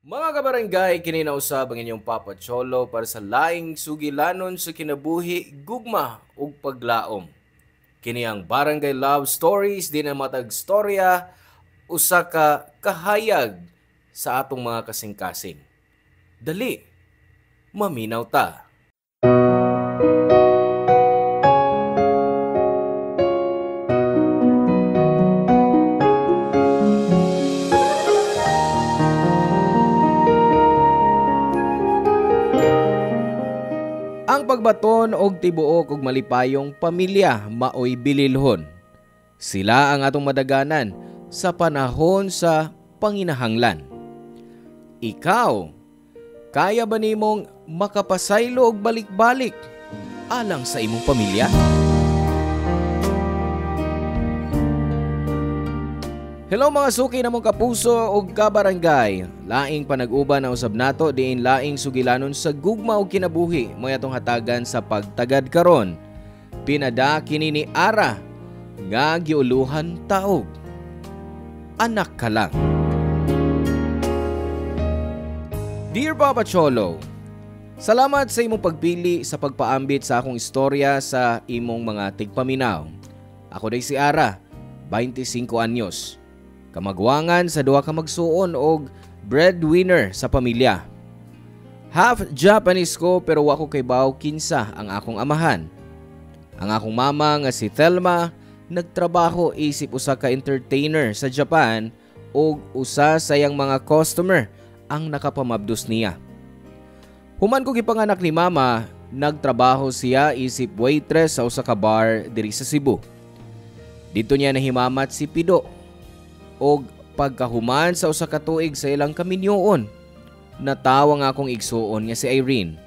Mga kabarangay, kininausab ang inyong Papa Cholo para sa laing sugilanon sa kinabuhi, gugma ug paglaom. Kini ang Barangay Love Stories din ang matag storya usa ka kahayag sa atong mga kasing-kasing. Dali, maminaw ta. Ang pagbaton og tibuok og malipayong pamilya maoy bililhon. Sila ang atong madaganan sa panahon sa panginahanglan. Ikaw, kaya ba nimong makapasaylo og balik-balik alang sa imong pamilya? Hello mga suki na mong kapuso ug kabarangay. Laing panag-uban na usab nato diin laing sugilanon sa gugma ug kinabuhi mo atong hatagan sa pagtagad karon. Pinada kini ni Ara nga giuluhan taog. Anak ka lang. Dear Papa Cholo, salamat sa imong pagpili sa pagpaambit sa akong istorya sa imong mga tigpaminaw. Ako day si Ara, 25 anyos. Kamagwangan sa duha ka magsuon og breadwinner sa pamilya. Half Japanese ko pero wa ko kay baw kinsa ang akong amahan. Ang akong mama nga si Thelma nagtrabaho isip usa ka entertainer sa Japan og usa sa iyang mga customer ang nakapamabdos niya. Human ko gipanganak ni mama, nagtrabaho siya isip waitress sa usa ka bar diri sa Cebu. Dito niya nahimamat si Pido. Og pagkahuman sa usa ka tuig sa ilang kaminyoon, natawang akong igsuon nga si Irene.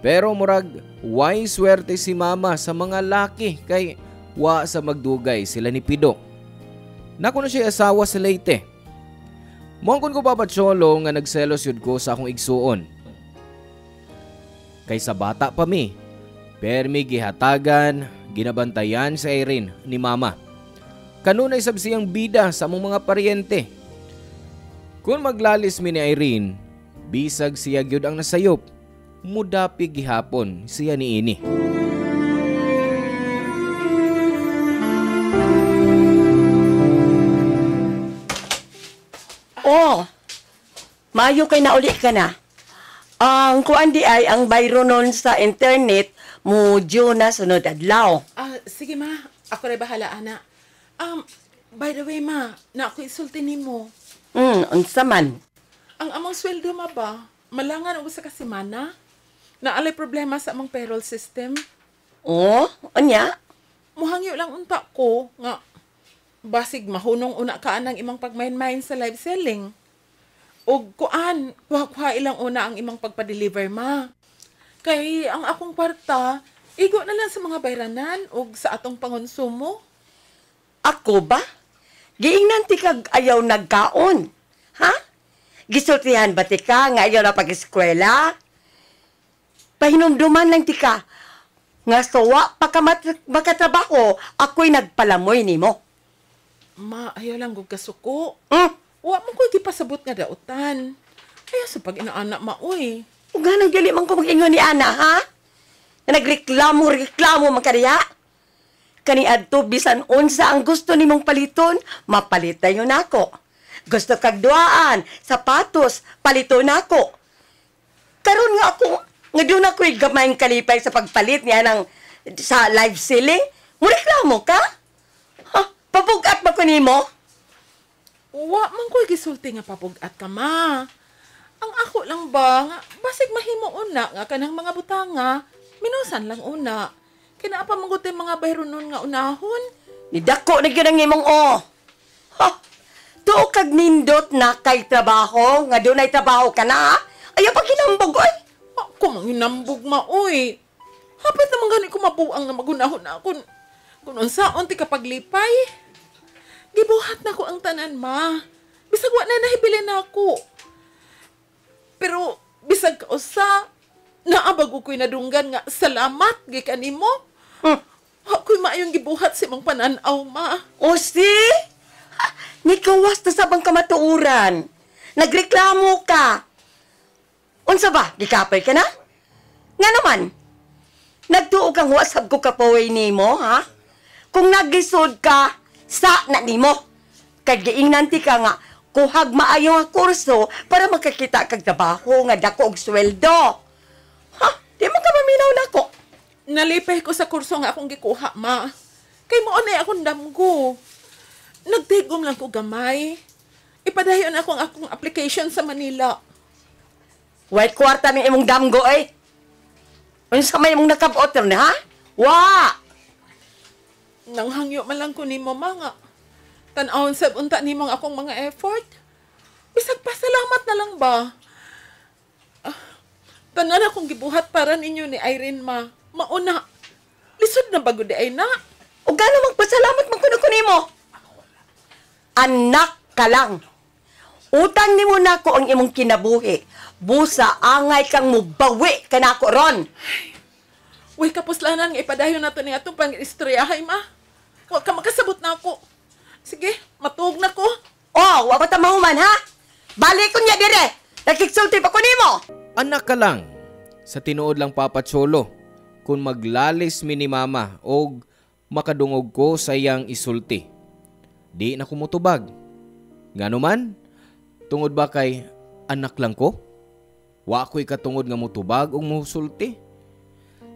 Pero murag way swerte si mama sa mga laki kay wa sa magdugay sila ni Pido. Nako na siya asawa sa Leyte. Mongkon ko papacholo nga nagselos yun ko sa akong igsuon. Kay sa bata pa mi, permi gihatagan, ginabantayan si Irene ni mama. Kanunay sab siyang bida sa among mga paryente. Kung maglalis mi ni Irene, bisag siya gyud ang nasayop. Mudapi gihapon siya niini. Oh, mayo kay nauli ka na. Ang kuan di ay ang bayro nun sa internet mo na sunod adlaw. Sige ma, ako rin bahala, ana. By the way ma, na ako isulti nimo. Unsa man? Ang among sweldo ma ba, malangan og sa kasimana? Naalay problema sa among payroll system. Oh, anya? Muhangyo lang unta ko nga basig mahunong una ka ang imong pagmain-main sa live selling. Og kuan, kuha ilang una ang imong pagpa-deliver ma. Kay ang akong kwarta, igo na lang sa mga bayranan og sa atong pangonsumo. Ako ba? Giingnan ti kag ayaw nagkaon. Ha? Gisultihan ba ti ka nga ayaw na pag-eskwela? Pahinumduman lang ti ka. Nga sawa pa ka makatrabaho, ako'y nagpalamoy nimo. Ma, ayaw lang gug kasuko. Wa mo ko gipasabot nga dautan. Ayaw sa pag-inaana maoy. Ug nga nang dili man ko mag-ingon ni Ana, ha? Na nagreklamo man kaniya. Kani adto bisan unsa ang gusto nimong paliton, mapalitan yun ako. Gusto kag duaan, sapatos, paliton ako. Karon nga ako, nga doon ako'y gamayng kalipay sa pagpalit niya ng sa live selling. Mureklamo ka? Ha? Pabugat ba ko nimo? Wa man ko'y gisulti nga papugat ka, ma. Ang ako lang ba, nga, basig mahimo una nga kanang mga butanga, minusan lang una. Kinaapa mangutin mga bayro nun nga unahon. Nidako na gyud ang imong Ha? Tuo kag nindot na kay trabaho, nga doon ay trabaho ka na, ayaw pa kinambog, oy. Ako mang inambog, ma, oy. Hapit naman gani ko mabuang nga magunahon na kung unsaon ti kapaglipay. Gibuhat na ko ang tanan, ma. Bisag wa na nahibilin na ako. Pero bisag usa, naabag ko'y nadunggan nga salamat gikan nimo. Ako'y maayong gibuhat si mong pananaw, ma. O si? Nikawas na sabang kamatuuran. Nagreklamo ka. Unsa ba? Gikapay ka na? Nga naman, nagtuog kang wasab ko kapaway nimo, ha? Kung nagisod ka, sa na nimo. Kay giingnan ti ka nga, kuhag maayo nga kurso para makakita kag trabaho nga dako og sweldo. Ha? Di mo ka maminaw nako. Nalipay ko sa kurso nga akong gikuha, ma. Kay mo anay akong damgo. Nagtigom lang ko gamay. Ipadayon akong application sa Manila. White kwarta ni imong damgo, eh. Unsa may imong nakabot ron, ha? Wa! Nanghangyo man lang ko nimo, mga. Tan-awon sab unta nimong akong mga effort. Bisag pasalamat na lang ba? Tanan akong gibuhat para ninyo ni Irene, ma. Mauna. Lisod na bago di ay na. O gano'ng magpasalamat man kuno nimo? Anak ka lang. Utang nimo nako ang imong kinabuhi. Busa angay kang mubawi kanako ron. Uy, kapuslanan nga ipadayon nato ni atong pang-istoryahay, ma. Huwag ka makasabot na ako. Sige, matuog na ko. Oh, wa pa ta mahuman, ha? Balik ko niya dire. Nakiksulti pa ko nimo. Anak ka lang. Sa tinuod lang Papa Cholo, kung maglalis mi ni Mama o makadungog ko sa iyang isulti. Di na kumutubag. Nga naman, tungod ba kay anak lang ko? Wa ko'y katungod nga mutubag o musulti.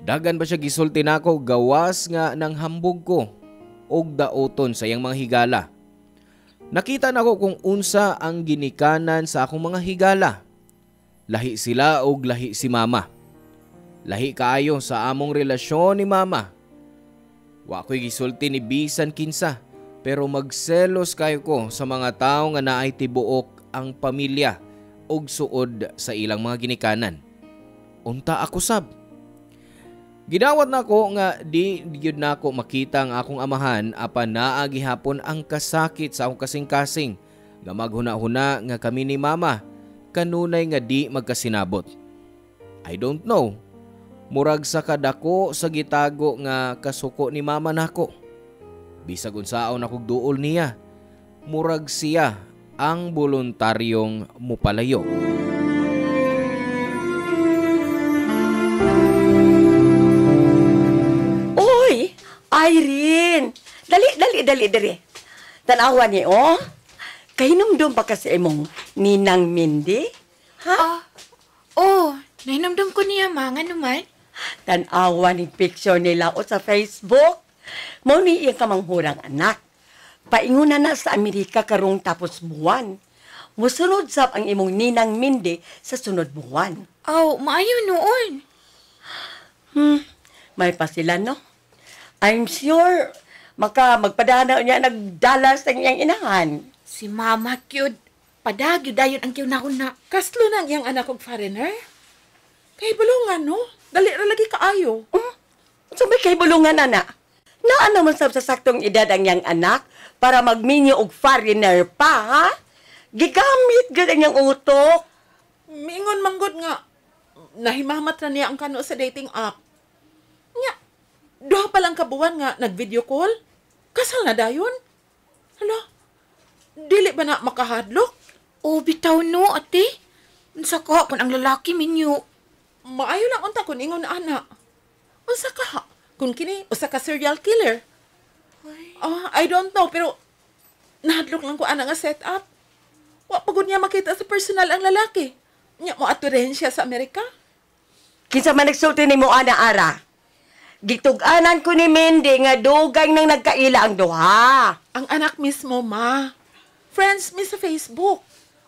Dagan ba siya gisulti nako gawas nga ng hambog ko og daoton sa iyang mga higala. Nakita nako kung unsa ang ginikanan sa akong mga higala. Lahi sila og lahi si Mama. Lahi kaayo sa among relasyon ni Mama. Wa ko'y gisulti ni bisan kinsa, pero magselos kayo ko sa mga tao nga naay tibuok ang pamilya og suod sa ilang mga ginikanan. Unta ako sab. Gidawat nako nga di gyud nako makita ang akong amahan apan naa gihapon ang kasakit sa akong kasing-kasing nga maghuna-huna nga kami ni Mama kanunay nga di magkasinabot. I don't know. Murag sa kadako sa gitago nga kasuko ni Mama nako. Bisag unsaon akong duol niya, murag siya ang voluntaryong mupalayo. Uy, Irene. Dali. Tanawa ni, oh. Kahinumdum pa kasi imong ninang Mindy? Ha? Nahinamdam ko niya, mga naman. Tanawa ni picture nila o sa Facebook. Mao ni iya kamanghurang anak. Painguna na sa Amerika karong tapos buwan. Musunod sab ang imong ninang Mindy sa sunod buwan. Maayo noon. May pa sila, no? I'm sure magpadana niya nagdalas ang iyang inahan. Si Mama cute. Padagyo dayon ang kiunahuna. Kaslo nang iyang anak og foreigner? Kay bulungan, no? Dali ra lagi kaayo. So may kay bulungan, ana. Naa naman sab sa saktong edad ang iyang anak para magminyo og foreigner pa, ha? Gigamit gud ang iyang utok. Mingon manggod nga. Nahimamat na niya ang kano sa dating app. Nya, duha pa lang kabuwan nga nag-video call. Kasal na dayon. Hala, dili ba na makahadlok? Bitaw no, ate. Unsa ka kung ang lalaki minyo? Maayo lang unta kun ingon na ana. Unsa ka? Kung kini usa ka serial killer. I don't know pero nahadlok lang ko ana nga setup. Wa pagod niya makita sa personal ang lalaki. Nya mo aturen siya sa Amerika. Kinsa man nagsulti nimo, ana, Ara? Gitug-anan ko ni Mindy nga dugay nang nagkaila ang duha. Ang anak mismo, ma. Friends mi sa Facebook.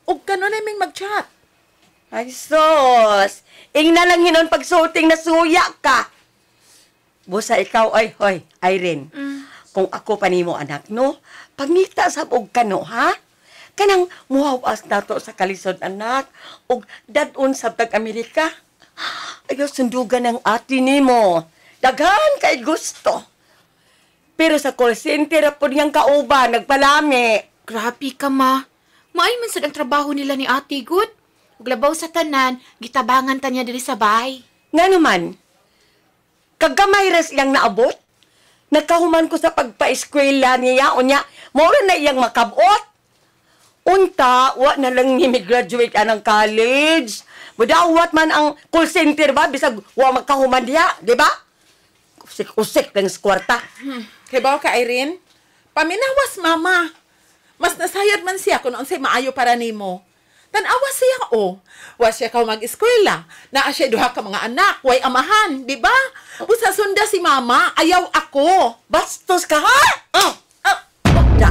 Ug kanon na ming mag-chat. Ay, sos! Ingna lang hinon pagsulting na suya ka. Busa ikaw, hoy, Irene. Kung ako pa nimo anak, no? Pangita sa og kano, ha? Kanang muhawas nato sa kalisod, anak. Og dadun sa tag-Amerika. Ayaw sundugan ng ati nimo. Daghan kay gusto. Pero sa call center po niyang kauban, nagpalami. Grabe ka, ma. Maay man sad ang trabaho nila ni ate, good. Uglabaw sa tanan, gitabangan ta niya diri sa bahay. Nga naman, kagamay ras iyang naabot. Nagkahuman ko sa pagpa-eskwela niya, o niya, mora na iyang makabot. Unta, wa na lang ni graduate anang college. Budawat man ang call center ba, bisag wa magkahuman diya, di ba? Usik-usik lang sa kwarta. Kay ba ka, Irene? Paminawas, mama. Mas nasayad man siya kung unsay maayo para nimo. Tanawa siya, oh. Wa siya ka mag-eskwela. Naa siya duha ka mga anak, way amahan, di ba? Usa sunda si mama, ayaw ako. Bastos ka, ha?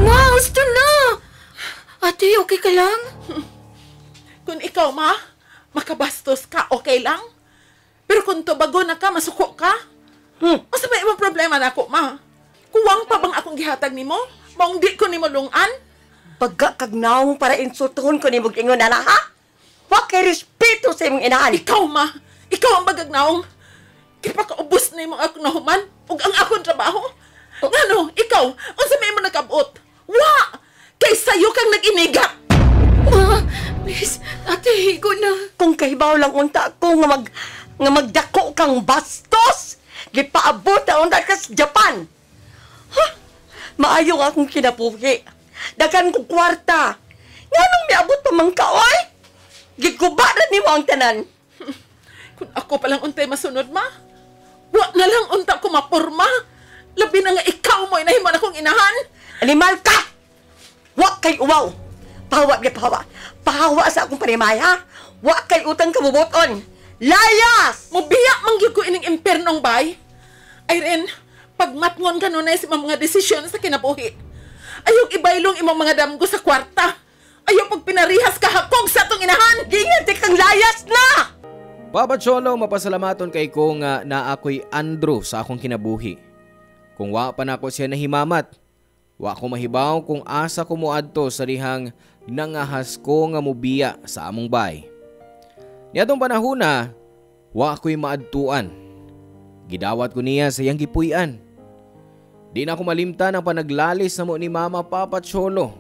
Ma, gusto na! Ate, okay ka lang? Kung ikaw, ma, makabastos ka, okay lang? Pero kung tubago na ka, masuko ka? Asa ba ibang problema na ako, ma? Kuwang pa bang akong gihatag nimo? Maong di ko nimo lungan? Pagka kagnaong para insultuhon ko ni Ingon, ana, ha? Wa kay respeto sa imong inahan. Ikaw, ma, ikaw ang bagagnaong. Kipakaubos na imong akong nahuman ug ang akong trabaho. Ngano, ikaw, unsa may mo nakabot? Wa! Kay sayo kang nag-inigat! Ma, please, ate, higo na. Kung kahibaw lang unta ko nga magdako kang bastos, gipaabot na unta ka sa Japan. Ha? Maayo nga akong kinabuhi. Dagan ko kwarta. Nganong miabot pa man ka, oy? Giguba na ni mo ang tanan. Kung ako palang untay masunod, ma, wa na lang unta ko mapurma. Labi na nga ikaw mo inahimo na kong inahan. Animal ka! Wa kay uwaw. Pahawa, pahawa. Pahawa sa akong panimay, ha? Wa kay utang kabubuton. Layas! Mubiya mangyud ko ining impernong bay. Irene, pagmatngon ka nun sa mga desisyon sa kinabuhi. Ayaw ibaylong imong mga damgo sa kwarta. Ayaw pag pinarihas ka hakog sa atong inahan. Gingan kang layas na! Papa Cholo, mapasalamaton kay ko nga na ako'y Andrew sa akong kinabuhi. Kung wa pa na ako siya nahimamat, wa ko mahibaw kung asa ko moadto sa dihang nangahas ko nga mubiya sa among bay. Niadtong panahona, wa ako'y maadtuan. Gidawat ko niya sa iyang gipuy-an. Di na ako malimtan ang panaglalis na mo ni Mama Papa Cholo.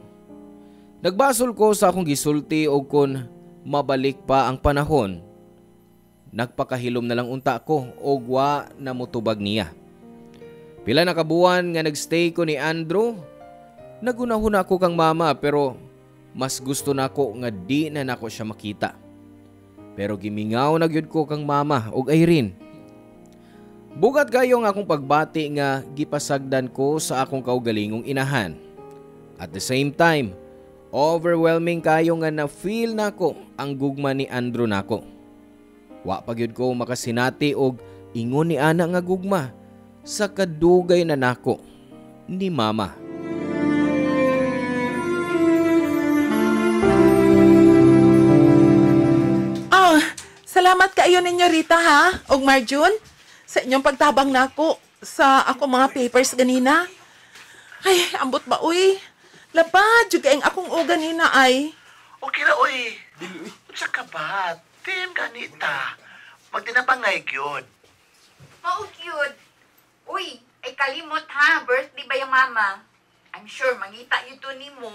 Nagbasol ko sa akong gisulti o kung mabalik pa ang panahon. Nagpakahilom na lang unta ko o wa na mutubag niya. Pila na kabuan nga nagstay ko ni Andrew, nagunahon ako kang mama pero mas gusto na ko nga di na nako siya makita. Pero gimingaw na gyud ko kang mama og Irene. Bugat kayo nga akong pagbati nga gipasagdan ko sa akong kaugalingong inahan. At the same time, overwhelming kayo nga na-feel nako ang gugma ni Andrew nako. Wa pa gyud ko makasinati og ingon ni ana nga gugma sa kadugay na nako ni mama. Salamat kaayo ninyo Rita ha, og Marjun, sa inyong pagtabang nako sa ako mga papers ganina. Ay, ambot ba uy? Labad jud kay ang akong o ganina ay. Okay na, uy. Unsa ka ba? Tim ganita. Magtinapangay gyud. Mao cute. Uy, ay kalimot ha. Birthday ba yung mama? I'm sure mangita yun to ni mo.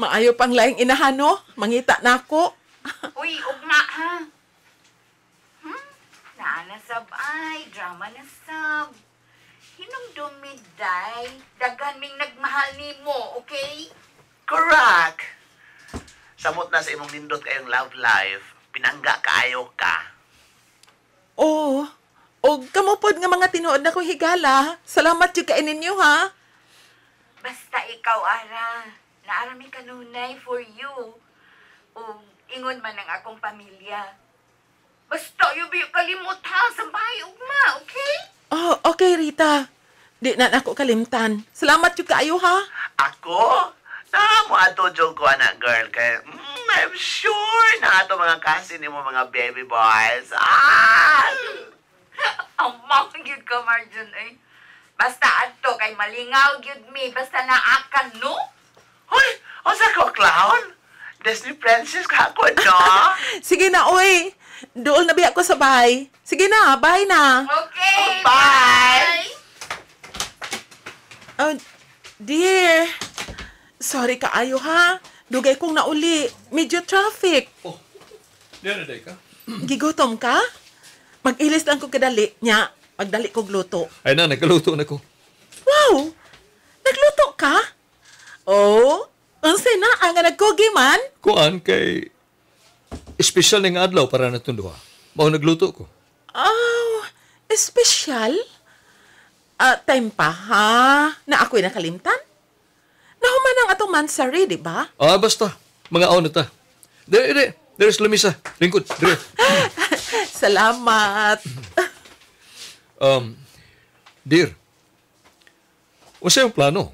Maayo pang laing inahan no? Mangita nako. Uy, ugma ha. Naanasab ay. Drama na sab. Hinumdumid day. Daghan ming nagmahal ni mo, okay? Correct. Samot na sa imong nindot kayong love life. Pinangga kaayo ka. Oh, og kamupod nga mga tinuod na kong higala. Salamat jud kay ninyo ha. Basta ikaw, Ara. Naarami kanunay for you. O ingon man ang akong pamilya. Basta yubi kalimot ha sa bahay ugma, okay? Oh, okay Rita. Di na ako kalimtan. Salamat jud kaayo ha. Ako? Mo ato jog ko anak girl kay I'm sure na ato mga cousin ni mo mga baby boys. Amang gyud ka, Marjun, eh. Basta adto kay malingaw gyud mi. Basta naakan, no? Hoy, unsa ko clown? Disney princess ka ako, no? Sige na, oy. Dool na biya ko sa bahay. Sige na, bye na. Okay, Bye. Oh, dear. Sorry kaayo ha. Dugay kong nauli. Medyo traffic. Oh, diyan na ka? Gigutom ka? Mag-ilis lang ko kadali. Nya, magdali ko gluto. Ay nagkaluto na ko. Wow! Nagluto ka? Oh, Unsay na ang nagkugi man? Kuan kay espesyal ning adlaw para natong duha. Mao nagluto ko. Oh, espesyal? Time pa, ha? Na ako'y nakalimtan? Nahuman ang atong mansari, di ba? Basta. Mga aon na ta. There's lamisa. Lingkod. Dire. Salamat. Dear. Unsa yung plano?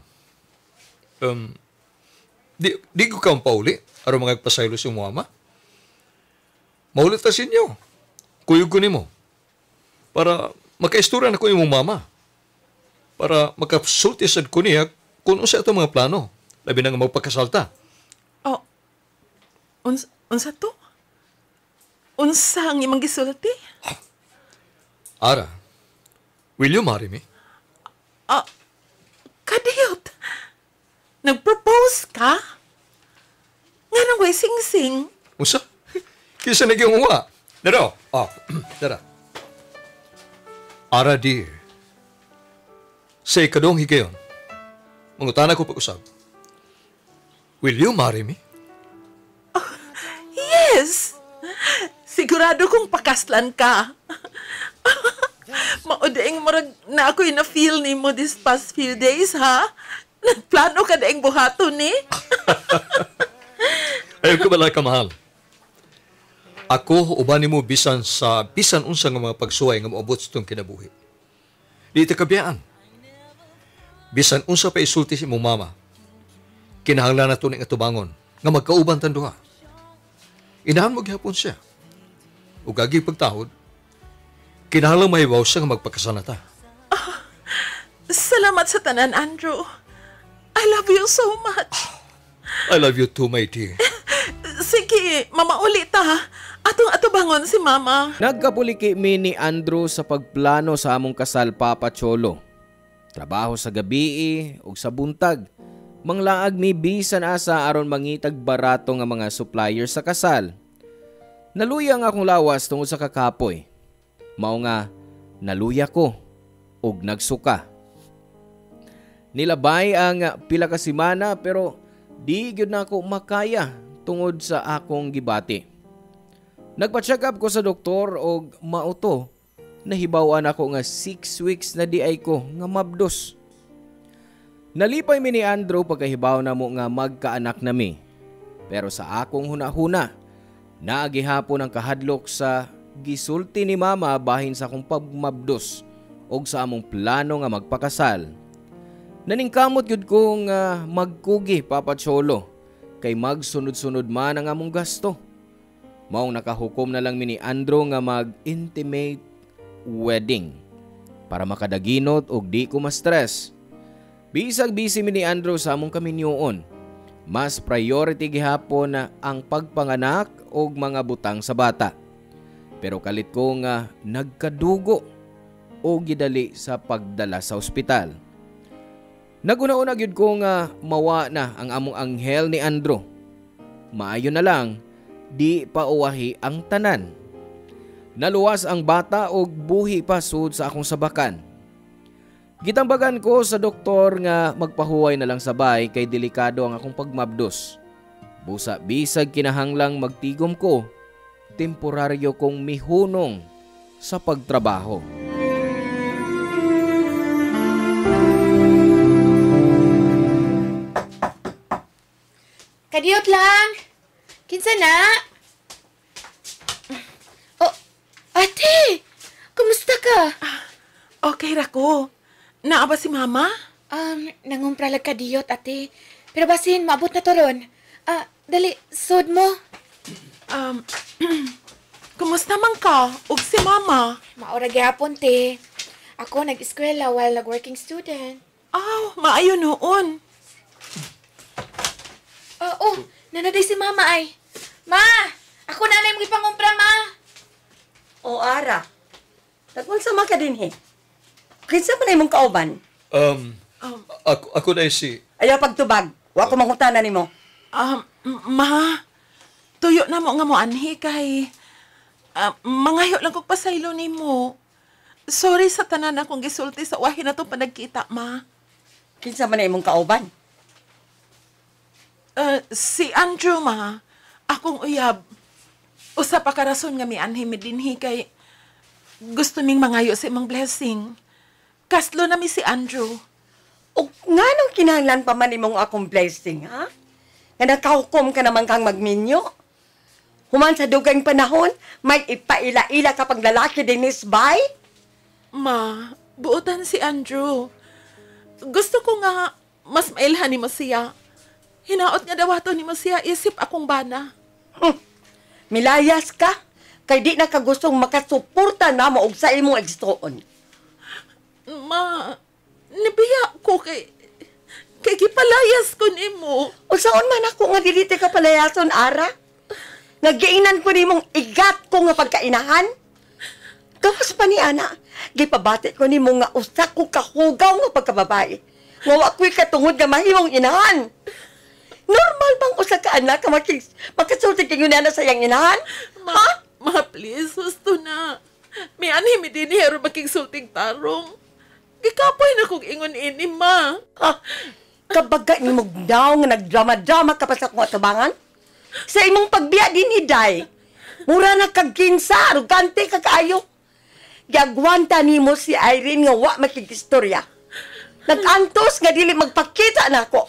Di ko kang pauli aron mga pasaylo si mama. Maulit ta sinyo. Kuyog ko nimo. Para makaistorya na ko imong mama. Para makasulti sad ko niya kung unsa ato mga plano. Labi na nga magpakasalta. Oh, unsa to? Unsa ang imong gisulti? Ara, will you marry me? Kadiyot. Nag-propose ka? Nga nang way sing-sing. Unsa? Kisa na yung uwa. Dara. Dara. Ara, dear. Sa ikadong higayon, mangutana ko pag-usap. Will you marry me? Yes! Sigurado kong pakaslan ka. Maudaing marag na ako'y na-feel ni mo this past few days, ha? Nagplano ka daing buhaton, ni? Ayaw ko bala ka, mahal. Ako, uban mo bisan unsa nga mga pagsuway nga maabot sa itong kinabuhi. Di ita kabiyaan. Bisan unsa pa isulti si mong mama, kinahanglan na ito ng atubangon nga magkauban tanduha. Inahan mo gihapon siya. O gagi pagtahod, kinahanglan mahibaw siya nga magpakasanata. Salamat sa tanan, Andrew. I love you so much. I love you too, my dear. Sige, mamauli ta. Atong atubangon si mama. Nagkapuliki mi ni Andrew sa pagplano sa among kasal, Papa Cholo. Trabaho sa gabi ug sa buntag. Manglaag mi bisan asa aron mangitag barato nga mga supplier sa kasal. Naluya nga akong lawas tungod sa kakapoy. Mao nga naluya ko ug nagsuka. Nilabay ang pila ka semana pero di gyud nako makaya tungod sa akong gibati. Nagpa-check up ko sa doktor og mauto. Nahibawan ako nga 6 weeks na di ay ko nga mabdos. Nalipay mi ni Andrew pagkahibaw na mo nga magkaanak nami. Pero sa akong hunahuna, naagihapon ang kahadlok sa gisulti ni mama bahin sa akong pagmabdos og sa among plano nga magpakasal. Naningkamot yun ko nga magkugi, Papa Cholo, kay magsunod-sunod man ang among gasto. Maong nakahukom na lang mi ni Andrew nga mag-intimate wedding para makadaginot og di ko ma-stress. Bisag busy mi ni Andrew sa among kaminyoon. Mas priority gihapon na ang pagpanganak og mga butang sa bata. Pero kalit ko nga nagkadugo o gidali sa pagdala sa ospital. Naguna-una gyud ko nga mawa na ang among anghel ni Andrew. Maayo na lang di pa uwahi ang tanan. Naluwas ang bata og buhi pa sud sa akong sabakan. Gitambagan ko sa doktor nga magpahuway na lang sabay kay delikado ang akong pagmabdos. Busa bisag kinahanglang magtigom ko, temporaryo kong mihunong sa pagtrabaho. Kadiyot lang. Kinsa na? Oh, ate! Kumusta ka? Okay ra ko. Naa ba si mama? Nangumpralag kadiyot, ate. Pero basin, maabot na to ron. Dali, sud mo. Kumusta man ka? Ug si mama? Maura gyapon, te. Ako nag-eskwela while nag-working student. Maayo noon. Nanaday si mama ay. Ma! Ako na na yung ipangumpra, ma! O Ara, nagwalsa man ka din he. Kinsa man imong kauban? Ako na si... Ayaw pagtubag. Wa ko mangutana nimo. Ma, tuyo na mo nga mo anhi kay mangayo lang kog pasaylo nimo. Sorry sa tanan akong gisulti sa wahi na to panagkita, ma. Kinsa man imong kauban? Si Andrew, ma, akong uyab. Usa pa ka rason nga mianhi mi dinhi kay gusto ming mangayo sa imong blessing. Kaslo na mi si Andrew. O nga nung kinahanglan pa man imong akong blessing, ha? Nga nakahukom ka naman kang magminyo. Human sa dugang panahon, may ipaila-ila ka pang lalaki din isbay? Ma, buotan si Andrew. Gusto ko nga mas mailhan ni mo siya. Hinaot nga dawato ni mo siya isip akong bana. Milayas ka, kay di na ka gustong makasuporta na mo og sa imong egstoon. Ma, nibiya ko kay gipalayas ko nimo. O saan man ako nga dili ka palayason, Ara? Nagiinan ko nimong igat ko nga pagkainahan. Kapas pa ni Ana, gipabati ko nimo nga usa ko kahugaw nga pagkababae. Nga wa ko'y katungod nga mahimong inahan. Normal bang usa ka anak ka makasulti kay yun na sa iyang inahan? Ha? Ma, please, gusto na. May anhi mi din hero makigsulting tarong. Gikapoy na kong ingon ini, ma. Ha? Kabaga ni mo daw nga nagdrama-drama ka pa sa kong atubangan? Sa imong pagbiya din hiday. Mura na kagkinsa, arugante ka kaayo. Gagwanta ni mo si Irene nga wa makikistorya. Nag-antos nga dili magpakita na ako.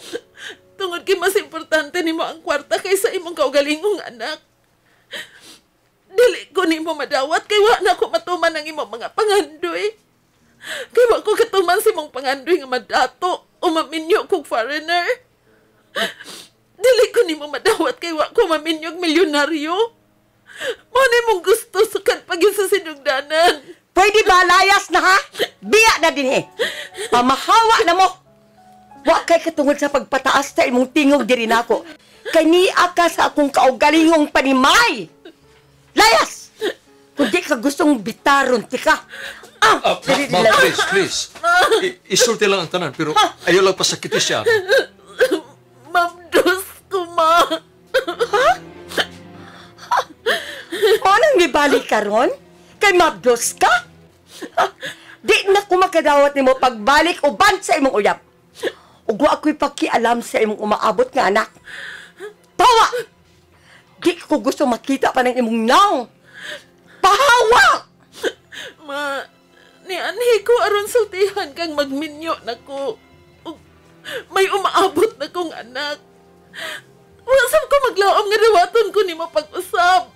Tungod kay mas importante nimo ang kwarta kaysa imong kaugalingong anak. Dili ko nimo madawat kay wa na ko matuman ang imong mga pangandoy. Kay wa ko katuman sa imong pangandoy nga madato o maminyo kog foreigner. Dili ko nimo madawat kay wa ko maminyog milyonaryo. Mo nimong gusto sukat pagin sa sinugdanan. Pwede ba layas na ha? Biya na din eh. Pamahawa na mo. Wa kay katungod sa pagpataas sa imong tingog diri nako. Kay niya ka sa akong kaugalingong panimay. Layas! Kung di ka gustong bitaron, tika. Ma'am, please. Isulti lang ang tanan, pero ayaw lang pasakiti siya. Mabdos ko, ma. O nang ibalik ka ron? Kay mabdos ka? Di na ko makadawat ni mo pagbalik uban sa imong uyab. Ug wa ako'y pakialam sa imong umaabot nga anak. Tawa! Di ko gusto makita pa ng imong naong. Pahawa! Ma, ni anhi ko aron sultihan kang magminyo na ko. May umaabot na kong anak. Wasam ko maglaom nga dawaton ko ni mapag-usap.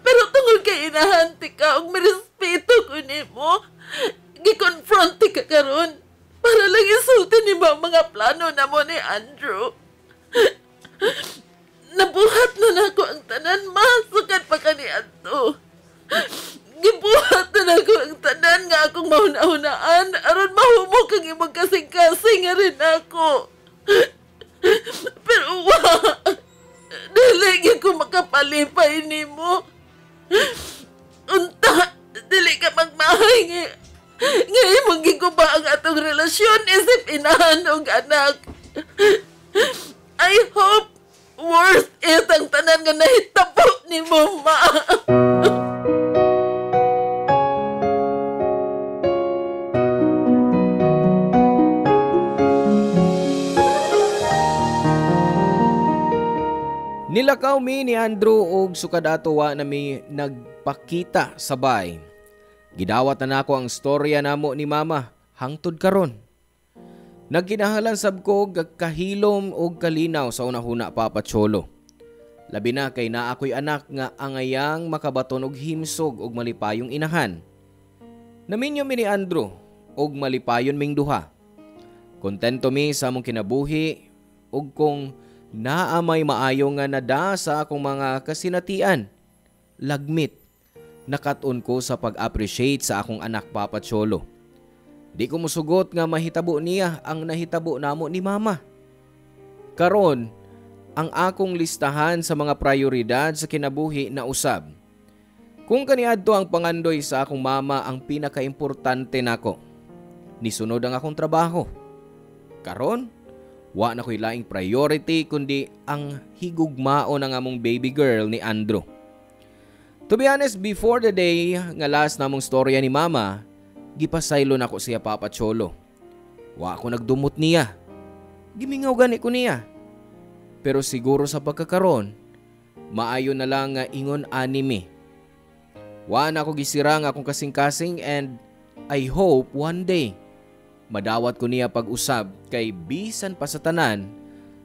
Pero tungod kay inahanti ka og mirespeto ko nimo, gikonfronti ka karon para lang isulti ni ba mga plano na mo ni Andrew. Nabuhat na nako ang tanan, ma, sukat pa ka ni Anto. Gibuhat na nako ang tanan nga akong mahuna-hunaan aron mahumok ang imong kasing-kasing nga rin ako. Pero wa, dili ko makapalipay nimo. Unta, dili ka magmahay nga. Ngayon mong giguba ang atong relasyon isip inahan og anak. I hope worth it ang tanan nga nahitabo ni mo, ma. Nilakaw mi ni Andrew og sukadatowa na mi nagpakita sabay. Gidawat na nako ang storya namo ni mama hangtod karon. Nagkinahalan sab ko kahilom og kalinaw sa unahuna, Papa Cholo. Labi na kay naa ako'y anak nga angayang makabaton og himsog og malipayong inahan. Naminyo mi ni Andrew og malipayon ming duha. Kontento mi sa among kinabuhi og kung naamay maayo nga nada sa akong mga kasinatian. Lagmit, nakat-on ko sa pag-appreciate sa akong anak, Papa Cholo. Di ko musugot nga mahitabo niya ang nahitabo namo ni mama. Karon, ang akong listahan sa mga prioridad sa kinabuhi na usab. Kung kaniadto ang pangandoy sa akong mama ang pinakaimportante nako. Nisunod ang akong trabaho. Karon, wa na ko'y laing priority kundi ang higugmao ng among baby girl ni Andrew. To be honest, before the day nga last namong storya ni mama, gipasaylo na ko siya, Papa Cholo. Wa ako nagdumot niya. Gimingaw gani ko niya. Pero siguro sa pagkakaron, maayo na lang nga ingon anime. Wa na ako gisirang akong kasing-kasing and I hope one day madawat ko niya pag-usab kay bisan pa sa tanan,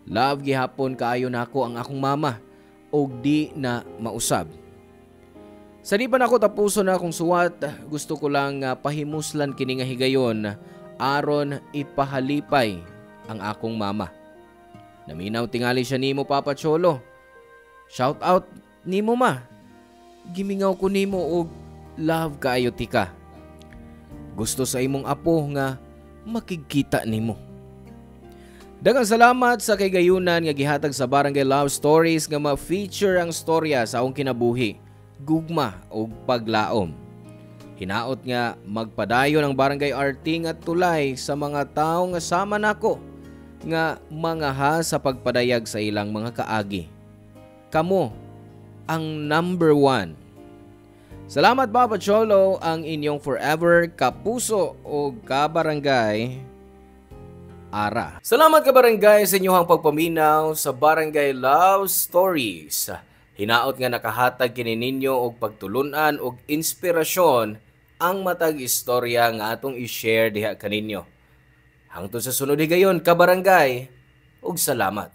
love gihapon kaayo nako ang akong mama og di na mausab. Sa di pa nako tapuson na akong suwat, gusto ko lang pahimuslan kini nga higayon aron ipahalipay ang akong mama. Naminaw tingali siya nimo Papa Cholo. Shout out nimo ma. Gimingaw ko nimo og love kaayo tika. Gusto sa imong apo nga makikita nimo. Daghang salamat sa kaygayunan nga gihatag sa Barangay Love Stories nga ma-feature ang storya sa akong kinabuhi, gugma ug paglaom. Hinaot nga magpadayon ang Barangay RT nga tulay sa mga tawo nga sama nako nga mangaha sa pagpadayag sa ilang mga kaagi. Kamo ang number 1. Salamat Papa Cholo, ang inyong forever kapuso o kabarangay Ara. Salamat kabarangay sa inyong pagpaminaw sa Barangay Love Stories. Hinaot nga nakahatag kini ninyo og pagtulunan og inspirasyon ang matag istorya nga atong i-share diha kaninyo. Hangtod sa sunod higayon kabarangay, ug salamat.